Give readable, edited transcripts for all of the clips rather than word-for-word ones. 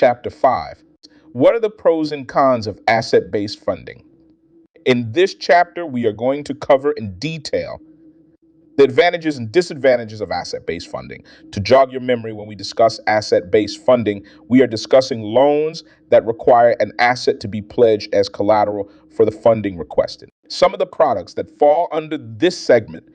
Chapter 5. What are the pros and cons of asset-based funding? In this chapter, we are going to cover in detail the advantages and disadvantages of asset-based funding. To jog your memory, when we discuss asset-based funding, we are discussing loans that require an asset to be pledged as collateral for the funding requested. Some of the products that fall under this segment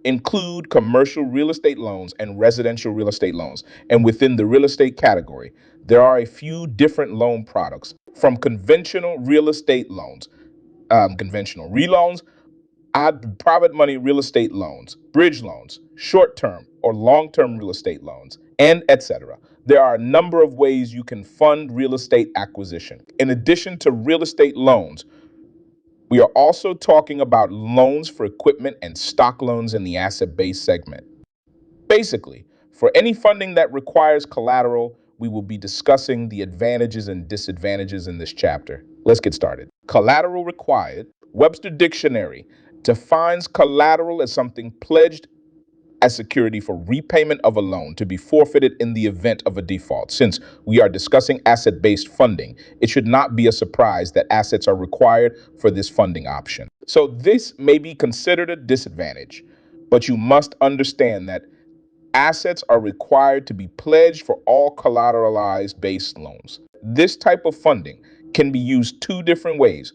include commercial real estate loans and residential real estate loans. And within the real estate category, there are a few different loan products, from conventional real estate loans, conventional loans, private money real estate loans, bridge loans, short-term or long-term real estate loans, and etc. There are a number of ways you can fund real estate acquisition. In addition to real estate loans, we are also talking about loans for equipment and stock loans in the asset-based segment. Basically, for any funding that requires collateral, we will be discussing the advantages and disadvantages in this chapter. Let's get started. Collateral required. Webster Dictionary defines collateral as something pledged as security for repayment of a loan to be forfeited in the event of a default. Since we are discussing asset-based funding, it should not be a surprise that assets are required for this funding option. So this may be considered a disadvantage, but you must understand that assets are required to be pledged for all collateralized based loans. This type of funding can be used two different ways.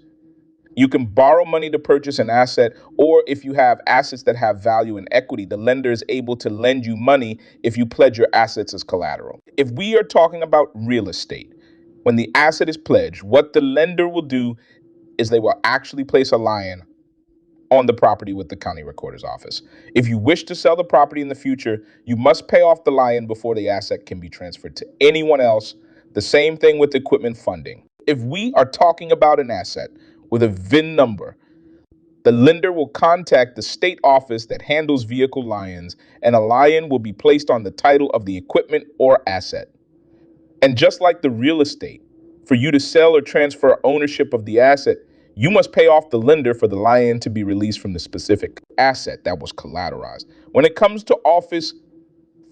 You can borrow money to purchase an asset, or if you have assets that have value in equity, the lender is able to lend you money if you pledge your assets as collateral. If we are talking about real estate, when the asset is pledged, what the lender will do is they will actually place a lion on the property with the county recorder's office. If you wish to sell the property in the future, you must pay off the lion before the asset can be transferred to anyone else. The same thing with equipment funding. If we are talking about an asset with a VIN number, the lender will contact the state office that handles vehicle liens, and a lion will be placed on the title of the equipment or asset. And just like the real estate, for you to sell or transfer ownership of the asset, you must pay off the lender for the lion to be released from the specific asset that was collateralized. When it comes to office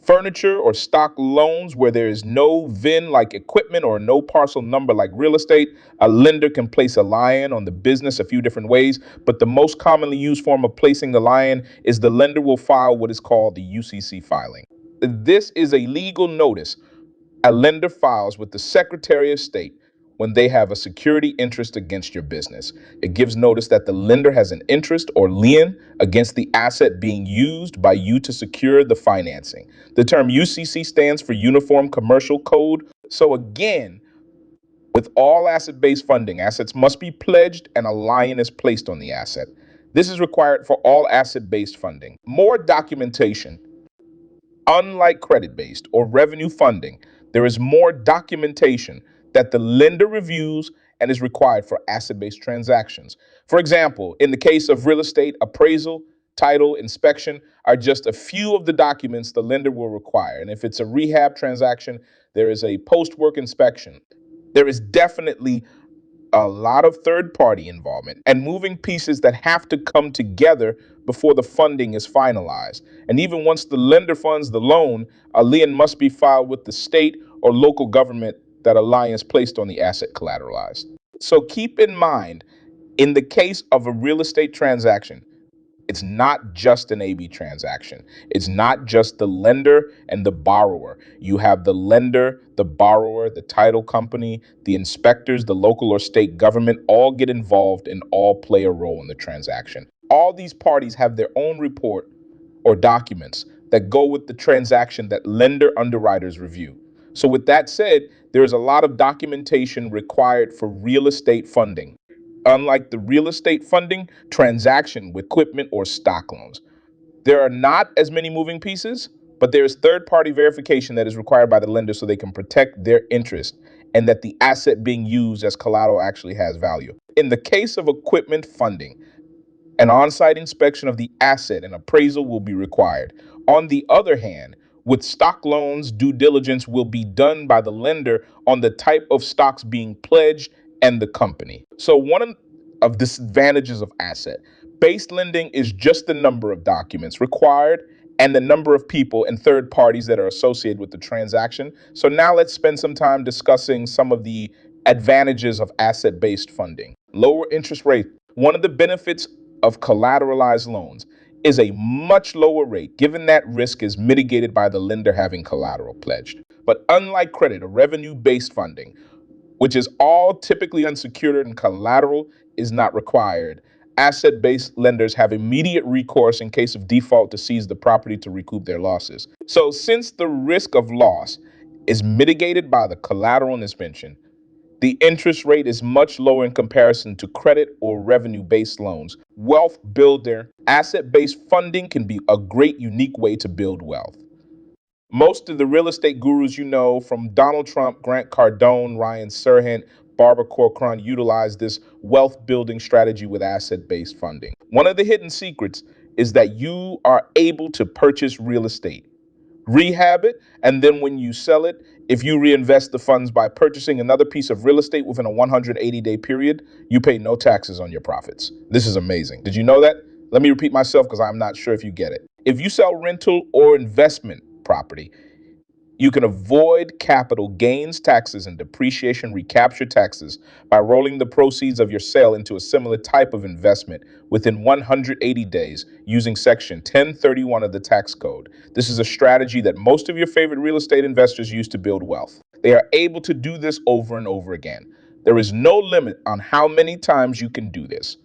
furniture or stock loans where there is no VIN like equipment or no parcel number like real estate, a lender can place a lion on the business a few different ways, but the most commonly used form of placing the lion is the lender will file what is called the UCC filing. This is a legal notice a lender files with the Secretary of State when they have a security interest against your business. It gives notice that the lender has an interest or lien against the asset being used by you to secure the financing. The term UCC stands for Uniform Commercial Code. So again, with all asset-based funding, assets must be pledged and a lion is placed on the asset. This is required for all asset-based funding. More documentation. Unlike credit-based or revenue funding, there is more documentation that the lender reviews and is required for asset-based transactions. For example, in the case of real estate, appraisal, title, inspection are just a few of the documents the lender will require. And if it's a rehab transaction, there is a post-work inspection. There is definitely a lot of third-party involvement and moving pieces that have to come together before the funding is finalized. And even once the lender funds the loan, a lien must be filed with the state or local government that a lion is placed on the asset collateralized. So keep in mind, in the case of a real estate transaction, it's not just an AB transaction. It's not just the lender and the borrower. You have the lender, the borrower, the title company, the inspectors, the local or state government all get involved and all play a role in the transaction. All these parties have their own report or documents that go with the transaction that lender underwriters review. So with that said, there's a lot of documentation required for real estate funding. Unlike the real estate funding transaction with equipment or stock loans, there are not as many moving pieces, but there is third-party verification that is required by the lender so they can protect their interest and that the asset being used as collateral actually has value. In the case of equipment funding, an on-site inspection of the asset and appraisal will be required. On the other hand, with stock loans, due diligence will be done by the lender on the type of stocks being pledged and the company. So one of the disadvantages of asset, Base lending is just the number of documents required and the number of people and third parties that are associated with the transaction. So now let's spend some time discussing some of the advantages of asset-based funding. Lower interest rate. One of the benefits of collateralized loans is a much lower rate, given that risk is mitigated by the lender having collateral pledged. But unlike credit or revenue-based funding, which is all typically unsecured and collateral is not required, asset-based lenders have immediate recourse in case of default to seize the property to recoup their losses. So since the risk of loss is mitigated by the collateral in this mention, the interest rate is much lower in comparison to credit or revenue-based loans. Wealth builder, asset-based funding can be a great unique way to build wealth. Most of the real estate gurus you know, from Donald Trump, Grant Cardone, Ryan Serhant, Barbara Corcoran, utilize this wealth building strategy with asset-based funding. One of the hidden secrets is that you are able to purchase real estate, rehab it, and then when you sell it, if you reinvest the funds by purchasing another piece of real estate within a 180-day period, you pay no taxes on your profits. This is amazing. Did you know that? Let me repeat myself because I'm not sure if you get it. If you sell rental or investment property, you can avoid capital gains taxes and depreciation recapture taxes by rolling the proceeds of your sale into a similar type of investment within 180 days using Section 1031 of the tax code. This is a strategy that most of your favorite real estate investors use to build wealth. They are able to do this over and over again. There is no limit on how many times you can do this.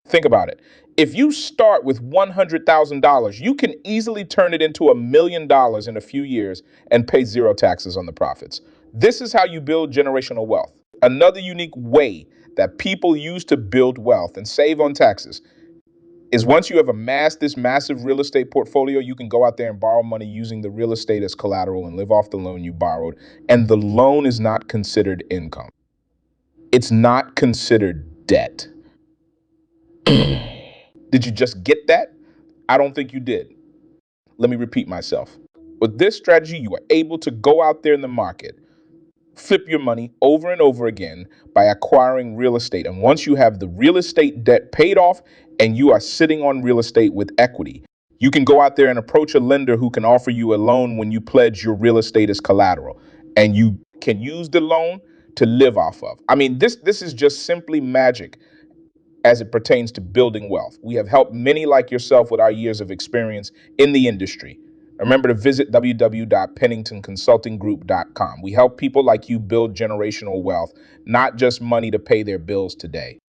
Think about it. If you start with $100,000, you can easily turn it into $1 million in a few years and pay zero taxes on the profits. This is how you build generational wealth. Another unique way that people use to build wealth and save on taxes is once you have amassed this massive real estate portfolio, you can go out there and borrow money using the real estate as collateral and live off the loan you borrowed. And the loan is not considered income. It's not considered debt. Did you just get that? I don't think you did. Let me repeat myself. With this strategy, you are able to go out there in the market, flip your money over and over again by acquiring real estate. And once you have the real estate debt paid off and you are sitting on real estate with equity, you can go out there and approach a lender who can offer you a loan when you pledge your real estate as collateral. And you can use the loan to live off of. I mean, this is just simply magic as it pertains to building wealth. We have helped many like yourself with our years of experience in the industry. Remember to visit www.penningtonconsultinggroup.com. We help people like you build generational wealth, not just money to pay their bills today.